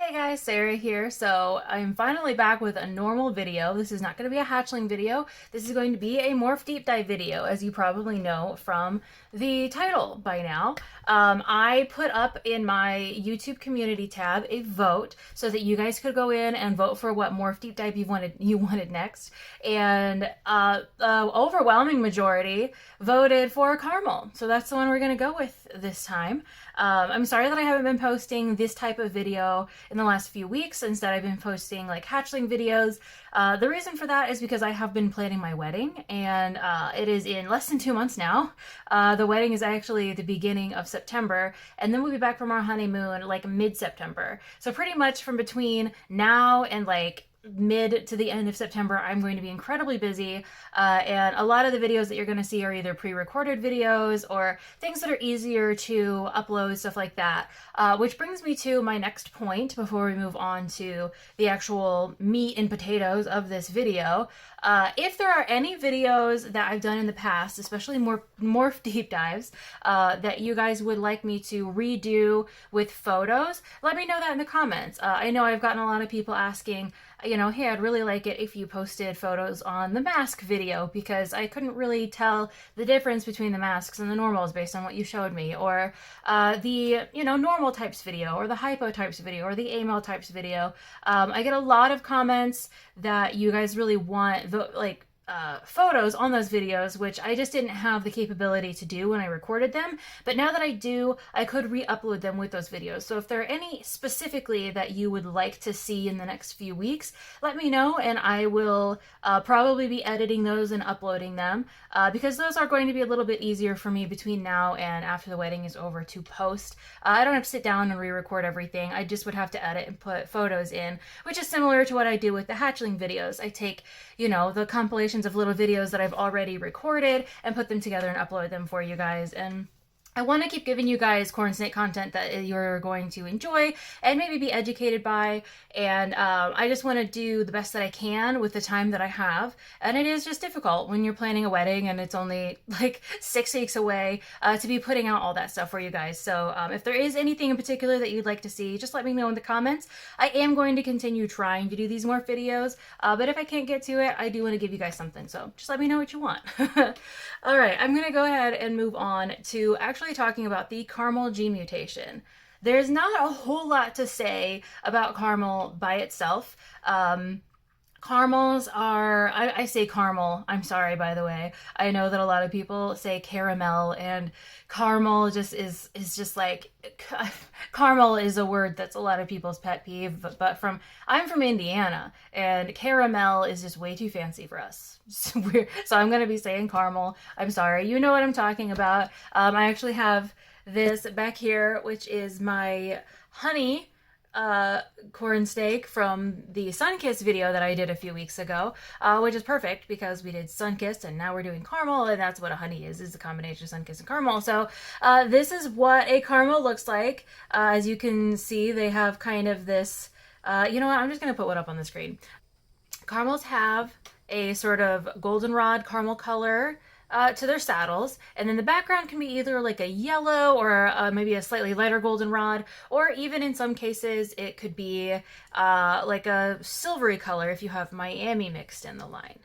Hey guys, Sarah here. So I'm finally back with a normal video. This is not going to be a hatchling video. This is going to be a Morph deep dive video, as you probably know from the title by now. I put up in my YouTube community tab a vote so that you guys could go in and vote for what Morph deep dive you wanted next, and the overwhelming majority voted for caramel. So that's the one we're going to go with this time. I'm sorry that I haven't been posting this type of video in the last few weeks. Instead, I've been posting like hatchling videos. The reason for that is because I have been planning my wedding, and it is in less than 2 months now. The wedding is actually the beginning of September, and then we'll be back from our honeymoon like mid-September. So pretty much from between now and like mid to the end of September, I'm going to be incredibly busy, and a lot of the videos that you're going to see are either pre-recorded videos or things that are easier to upload, stuff like that, which brings me to my next point before we move on to the actual meat and potatoes of this video. If there are any videos that I've done in the past, especially Morph deep dives, that you guys would like me to redo with photos, let me know that in the comments. I know I've gotten a lot of people asking, hey, I'd really like it if you posted photos on the mask video, because I couldn't really tell the difference between the masks and the normals based on what you showed me, or the normal types video, or the hypo types video, or the AML types video. I get a lot of comments that you guys really want photos on those videos, which I just didn't have the capability to do when I recorded them. But now that I do, I could re-upload them with those videos. So if there are any specifically that you would like to see in the next few weeks, let me know, and I will probably be editing those and uploading them, because those are going to be a little bit easier for me between now and after the wedding is over to post. I don't have to sit down and re-record everything. I just would have to edit and put photos in, which is similar to what I do with the hatchling videos. I take, the compilation of little videos that I've already recorded and put them together and upload them for you guys. And I want to keep giving you guys corn snake content that you're going to enjoy and maybe be educated by, and I just want to do the best that I can with the time that I have, and it is just difficult when you're planning a wedding and it's only like 6 weeks away to be putting out all that stuff for you guys. So if there is anything in particular that you'd like to see, just let me know in the comments. I am going to continue trying to do these more videos, but if I can't get to it, I do want to give you guys something, so just let me know what you want. All right, I'm gonna go ahead and move on to actually talking about the caramel gene mutation. There's not a whole lot to say about caramel by itself. Caramels are, I say caramel, I'm sorry, by the way. I know that a lot of people say caramel, and caramel just is just like, caramel is a word that's a lot of people's pet peeve, but I'm from Indiana, and caramel is just way too fancy for us. So I'm going to be saying caramel. I'm sorry. You know what I'm talking about. I actually have this back here, which is my honey corn steak from the Sunkissed video that I did a few weeks ago, which is perfect because we did Sunkissed and now we're doing caramel, and that's what a honey is a combination of Sunkissed and caramel. So this is what a caramel looks like. As you can see, they have kind of this, you know what, I'm just going to put one up on the screen. Caramels have a sort of goldenrod caramel color to their saddles, and then the background can be either like a yellow or maybe a slightly lighter goldenrod, or even in some cases it could be like a silvery color if you have Miami mixed in the line.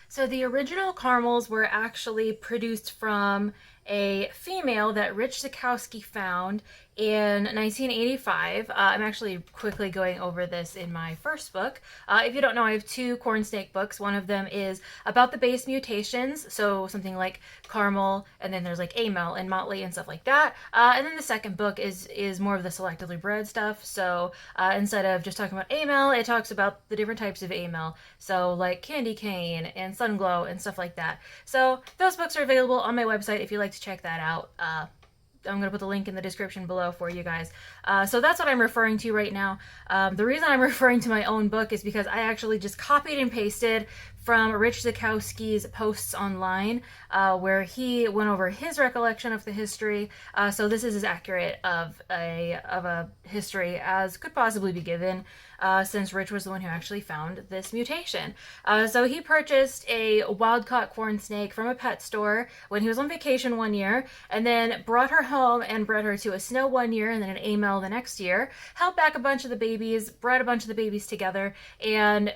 So the original caramels were actually produced from a female that Rich Zukowski found in 1985. I'm actually quickly going over this in my first book. If you don't know, I have 2 corn snake books. One of them is about the base mutations, so something like caramel, and then there's like AML and motley and stuff like that. And then the second book is more of the selectively bred stuff. So instead of just talking about AML, it talks about the different types of AML, so like candy cane and sunglow and stuff like that. So those books are available on my website if you'd like to check that out. I'm going to put the link in the description below for you guys. So that's what I'm referring to right now. The reason I'm referring to my own book is because I actually just copied and pasted from Rich Zukowski's posts online, where he went over his recollection of the history. So this is as accurate of a history as could possibly be given, since Rich was the one who actually found this mutation. So he purchased a wild-caught corn snake from a pet store when he was on vacation one year, and then brought her home and bred her to a snow one year and then an amel the next year, held back a bunch of the babies, bred a bunch of the babies together, and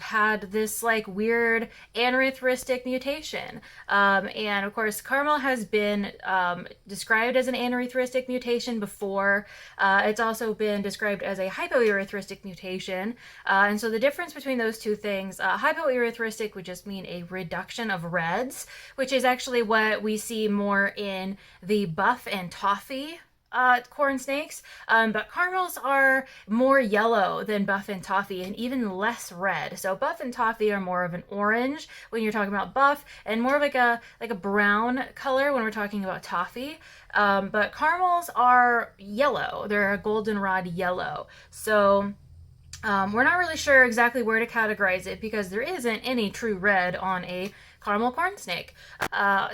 had this like weird anerythristic mutation. And of course, Carmel has been described as an anerythristic mutation before. It's also been described as a hypoerythristic mutation. And so the difference between those two things, hypoerythristic would just mean a reduction of reds, which is actually what we see more in the buff and toffee corn snakes, but caramels are more yellow than buff and toffee and even less red. So buff and toffee are more of an orange when you're talking about buff, and more like a brown color when we're talking about toffee. But caramels are yellow. They're a goldenrod yellow. So we're not really sure exactly where to categorize it because there isn't any true red on a caramel corn snake.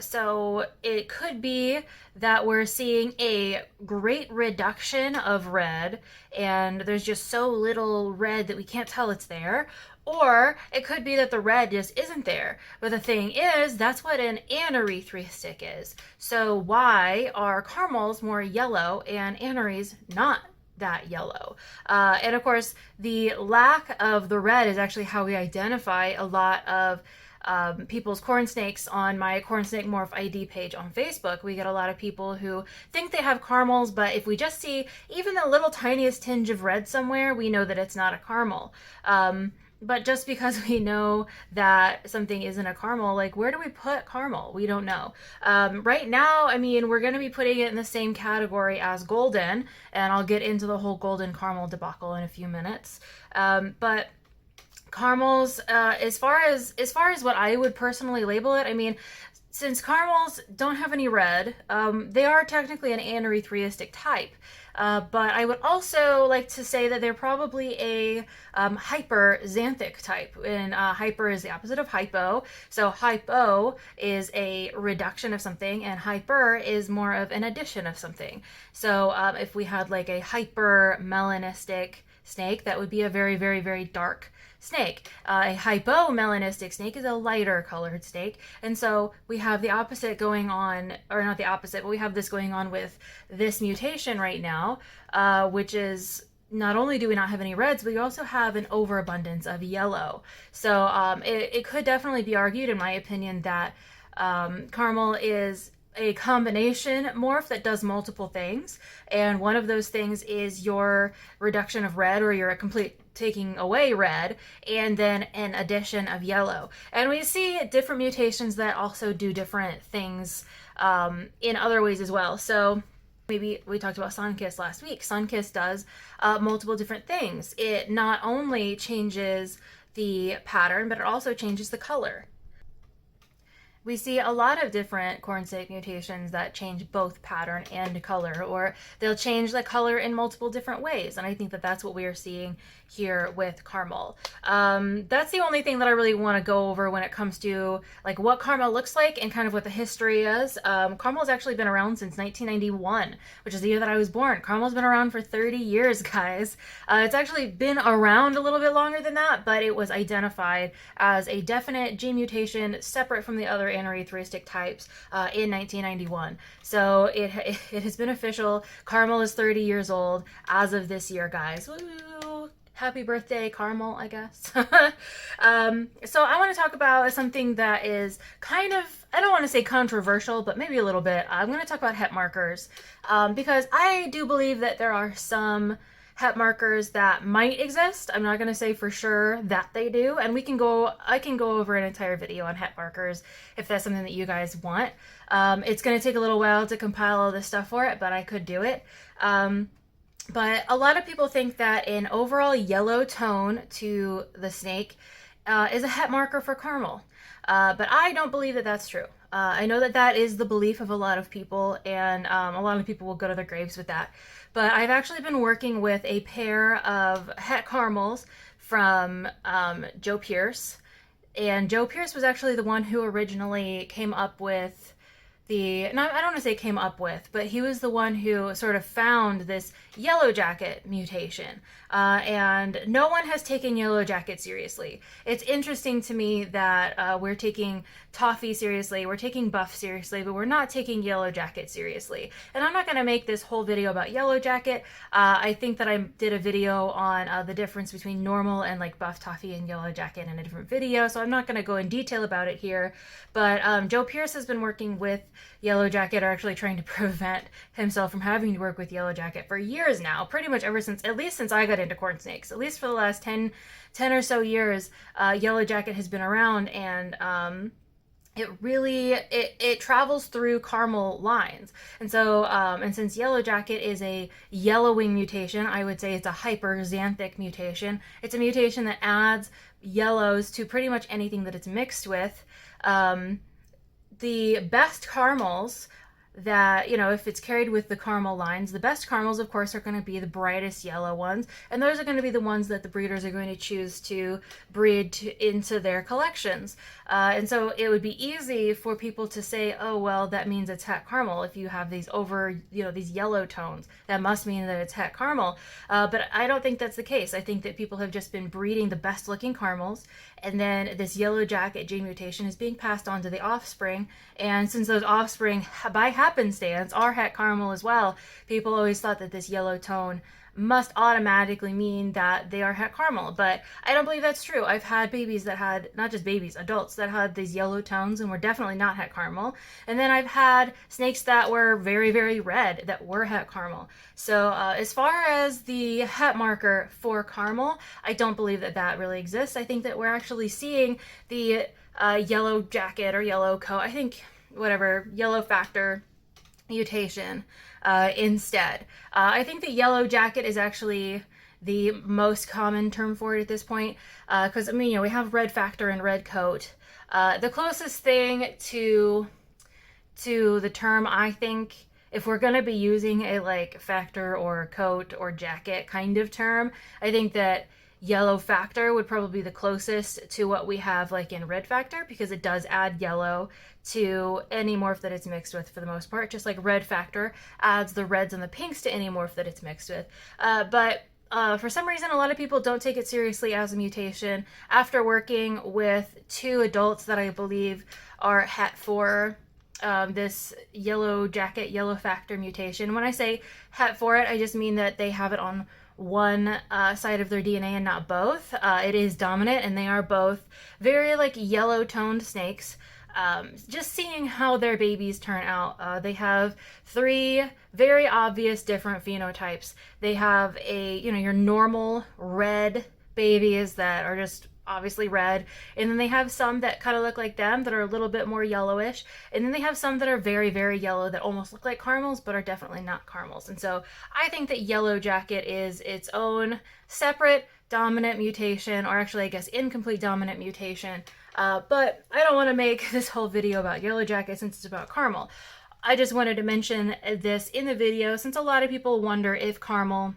So it could be that we're seeing a great reduction of red and there's just so little red that we can't tell it's there. Or it could be that the red just isn't there. But the thing is, that's what an anerythristic is. So why are caramels more yellow and anerys not that yellow? And of course, the lack of the red is actually how we identify a lot of people's corn snakes on my corn snake morph ID page on Facebook. We get a lot of people who think they have caramels, but if we just see even the little tiniest tinge of red somewhere, we know that it's not a caramel. But just because we know that something isn't a caramel, like where do we put caramel? We don't know. Right now, I mean, we're going to be putting it in the same category as golden, and I'll get into the whole golden caramel debacle in a few minutes. But caramels, as far as what I would personally label it, I mean, since caramels don't have any red, they are technically an anerythristic type. But I would also like to say that they're probably a hyperxanthic type, and hyper is the opposite of hypo. So hypo is a reduction of something, and hyper is more of an addition of something. So if we had like a hyper melanistic snake, that would be a very, very, very dark snake. A hypomelanistic snake is a lighter colored snake. And so we have the opposite going on, or not the opposite, but we have this going on with this mutation right now, which is not only do we not have any reds, but we also have an overabundance of yellow. So it could definitely be argued, in my opinion, that caramel is a combination morph that does multiple things, and one of those things is your reduction of red, or your complete taking away red, and then an addition of yellow. And we see different mutations that also do different things in other ways as well. So maybe we talked about Sunkiss last week. Sunkiss does multiple different things. It not only changes the pattern, but it also changes the color. We see a lot of different corn snake mutations that change both pattern and color, or they'll change the color in multiple different ways. And I think that that's what we are seeing here with caramel. That's the only thing that I really want to go over when it comes to like what caramel looks like and kind of what the history is. Caramel has actually been around since 1991, which is the year that I was born. Caramel's been around for 30 years, guys. It's actually been around a little bit longer than that, but it was identified as a definite gene mutation separate from the other anerythristic types in 1991. So it has been official. Caramel is 30 years old as of this year, guys. Woo! Happy birthday, Caramel, I guess. So I want to talk about something that is kind of, I don't want to say controversial, but maybe a little bit. I'm going to talk about het markers because I do believe that there are some het markers that might exist. I'm not going to say for sure that they do, and I can go over an entire video on het markers if that's something that you guys want. It's going to take a little while to compile all this stuff for it, but I could do it. But a lot of people think that an overall yellow tone to the snake is a het marker for caramel. But I don't believe that that's true. I know that that is the belief of a lot of people, and a lot of people will go to their graves with that. But I've actually been working with a pair of het caramels from Joe Pierce. And Joe Pierce was actually the one who originally came up with no, I don't want to say came up with, but he was the one who sort of found this yellow jacket mutation. And no one has taken yellow jacket seriously. It's interesting to me that we're taking toffee seriously, we're taking buff seriously, but we're not taking yellow jacket seriously. And I'm not going to make this whole video about yellow jacket. I think that I did a video on the difference between normal and like buff toffee and yellow jacket in a different video, so I'm not going to go in detail about it here. But Joe Pierce has been working with Yellow Jacket, or actually trying to prevent himself from having to work with Yellow Jacket for years now, pretty much ever since, at least since I got into corn snakes, at least for the last 10 or so years. Yellow Jacket has been around, and it really it travels through caramel lines. And so and since Yellow Jacket is a yellowing mutation, I would say it's a hyperxanthic mutation. It's a mutation that adds yellows to pretty much anything that it's mixed with. The best caramels that, you know, if it's carried with the caramel lines, the best caramels, of course, are going to be the brightest yellow ones, and those are going to be the ones that the breeders are going to choose to breed into their collections. And so it would be easy for people to say, oh, well, that means it's het caramel. If you have these these yellow tones, that must mean that it's het caramel. But I don't think that's the case. I think that people have just been breeding the best looking caramels, and then this yellow jacket gene mutation is being passed on to the offspring. And since those offspring, by happenstance, are het caramel as well, people always thought that this yellow tone must automatically mean that they are het caramel, but I don't believe that's true. I've had babies that had, not just babies, adults that had these yellow tones and were definitely not het caramel. And then I've had snakes that were very, very red that were het caramel. So as far as the het marker for caramel, I don't believe that that really exists. I think that we're actually seeing the yellow jacket or yellow coat, I think whatever, yellow factor mutation instead. I think the yellow jacket is actually the most common term for it at this point, because I mean, you know, we have red factor and red coat. The closest thing to the term, I think, if we're going to be using a like factor or coat or jacket kind of term, I think that yellow factor would probably be the closest to what we have like in red factor, because it does add yellow to any morph that it's mixed with for the most part, just like red factor adds the reds and the pinks to any morph that it's mixed with. But for some reason, a lot of people don't take it seriously as a mutation. After working with 2 adults that I believe are het for this yellow jacket, yellow factor mutation. When I say het for it, I just mean that they have it on one side of their DNA and not both. It is dominant, and they are both very like yellow toned snakes. Just seeing how their babies turn out, they have 3 very obvious different phenotypes. They have your normal red babies that are just obviously red, and then they have some that kind of look like them that are a little bit more yellowish, and then they have some that are very, very yellow that almost look like caramels but are definitely not caramels. And so I think that yellow jacket is its own separate dominant mutation, or actually I guess incomplete dominant mutation. But I don't want to make this whole video about yellow jacket since it's about caramel. I just wanted to mention this in the video since a lot of people wonder if caramel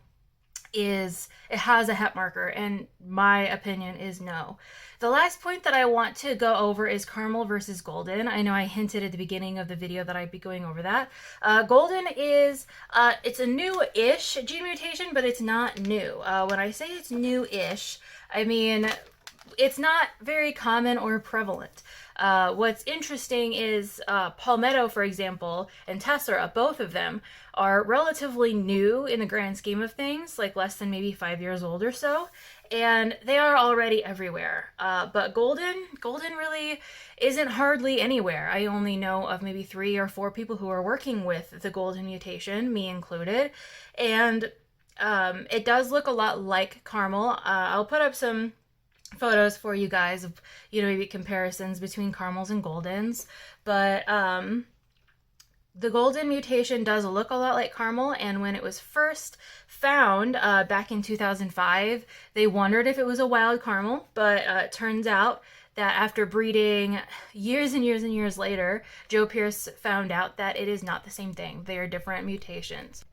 has a het marker, and my opinion is no. The last point that I want to go over is caramel versus golden. I know I hinted at the beginning of the video that I'd be going over that. Golden is, it's a new-ish gene mutation, but it's not new. When I say it's new-ish, I mean it's not very common or prevalent. What's interesting is Palmetto, for example, and Tessera, both of them, are relatively new in the grand scheme of things, like less than maybe 5 years old or so, and they are already everywhere. But golden really isn't hardly anywhere. I only know of maybe 3 or 4 people who are working with the golden mutation, me included, and it does look a lot like caramel. I'll put up some photos for you guys of, maybe comparisons between caramels and goldens, but the golden mutation does look a lot like caramel, and when it was first found back in 2005, they wondered if it was a wild caramel, but it turns out that after breeding years and years and years later, Joe Pierce found out that it is not the same thing. They are different mutations.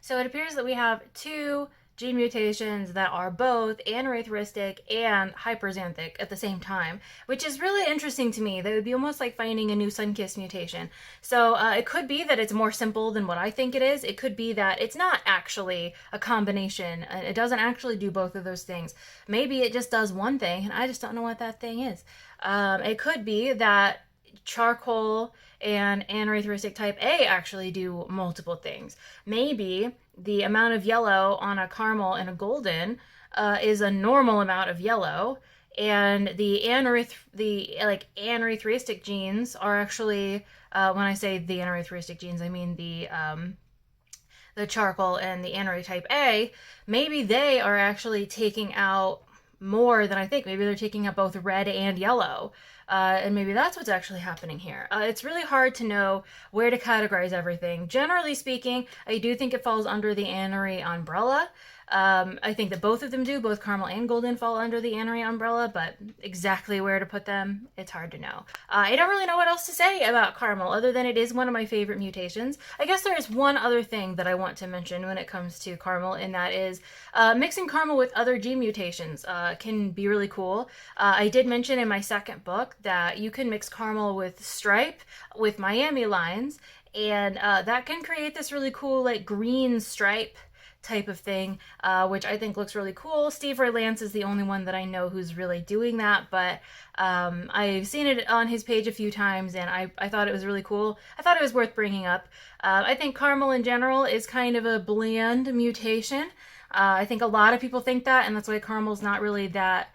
So it appears that we have 2 gene mutations that are both aneurystheristic and hyperxanthic at the same time, which is really interesting to me. That would be almost like finding a new Sunkiss mutation. So it could be that it's more simple than what I think it is. It could be that it's not actually a combination. It doesn't actually do both of those things. Maybe it just does one thing, and I just don't know what that thing is. It could be that charcoal and aneurystheristic type A actually do multiple things. Maybe the amount of yellow on a caramel and a golden is a normal amount of yellow, and the aneurystheristic genes are actually when I say the aneurystheristic genes, I mean the charcoal and the anery type A. Maybe they are actually taking out more than I think. Maybe they're taking out both red and yellow. And maybe that's what's actually happening here. It's really hard to know where to categorize everything. Generally speaking, I do think it falls under the anery umbrella. I think that both of them do. Both caramel and golden fall under the anery umbrella, but exactly where to put them, it's hard to know. I don't really know what else to say about caramel other than it is one of my favorite mutations. I guess there is one other thing that I want to mention when it comes to caramel, and that is mixing caramel with other gene mutations can be really cool. I did mention in my second book that you can mix caramel with stripe, with Miami lines, and that can create this really cool like green stripe type of thing, which I think looks really cool. Steve Ray Lance is the only one that I know who's really doing that, but I've seen it on his page a few times, and I thought it was really cool. I thought it was worth bringing up. I think caramel in general is kind of a bland mutation. I think a lot of people think that, and that's why caramel's not really that,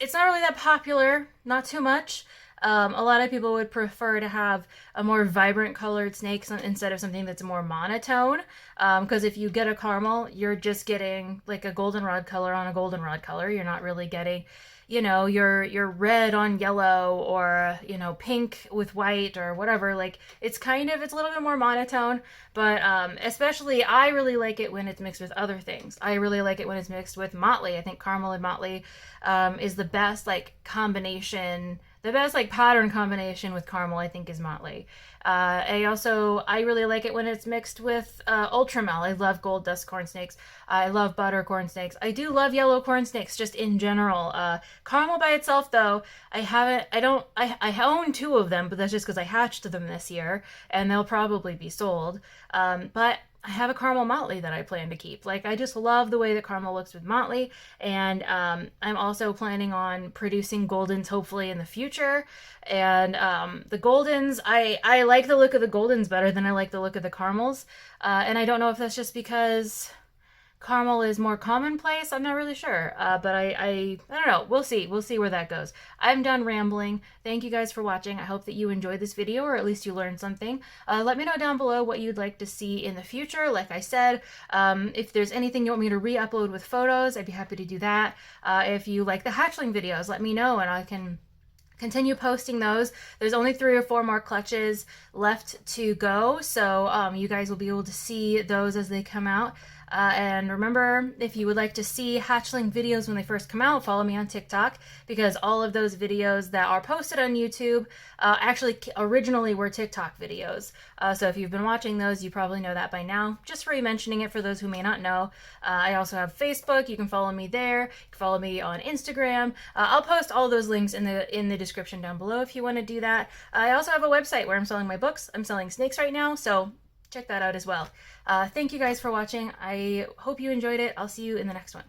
it's not really that popular, not too much. A lot of people would prefer to have a more vibrant colored snake instead of something that's more monotone. Because if you get a caramel, you're just getting like a goldenrod color on a goldenrod color. You're not really getting, you know, your red on yellow or, you know, pink with white or whatever. Like it's a little bit more monotone, but especially I really like it when it's mixed with other things. I really like it when it's mixed with motley. I think caramel and motley is the best like combination. The best like pattern combination with caramel, I think, is motley. I really like it when it's mixed with ultramel. I love gold dust corn snakes. I love butter corn snakes. I do love yellow corn snakes just in general. Caramel by itself, though, I own 2 of them, but that's just because I hatched them this year, and they'll probably be sold. But I have a caramel motley that I plan to keep. Like, I just love the way that caramel looks with motley, and I'm also planning on producing goldens hopefully in the future. And the goldens, I like the look of the goldens better than I like the look of the caramels. And I don't know if that's just because caramel is more commonplace. I'm not really sure, but I don't know. We'll see where that goes. I'm done rambling. Thank you guys for watching. I hope that you enjoyed this video, or at least you learned something. Let me know down below what you'd like to see in the future. Like I said, if there's anything you want me to re-upload with photos, I'd be happy to do that. If you like the hatchling videos, let me know and I can continue posting those. There's only 3 or 4 more clutches left to go, so you guys will be able to see those as they come out. And remember, if you would like to see hatchling videos when they first come out, follow me on TikTok, because all of those videos that are posted on YouTube actually originally were TikTok videos. So if you've been watching those, you probably know that by now. Just re-mentioning it for those who may not know. I also have Facebook. You can follow me there. You can follow me on Instagram. I'll post all those links in the description down below if you want to do that. I also have a website where I'm selling my books. I'm selling snakes right now, so check that out as well. Thank you guys for watching. I hope you enjoyed it. I'll see you in the next one.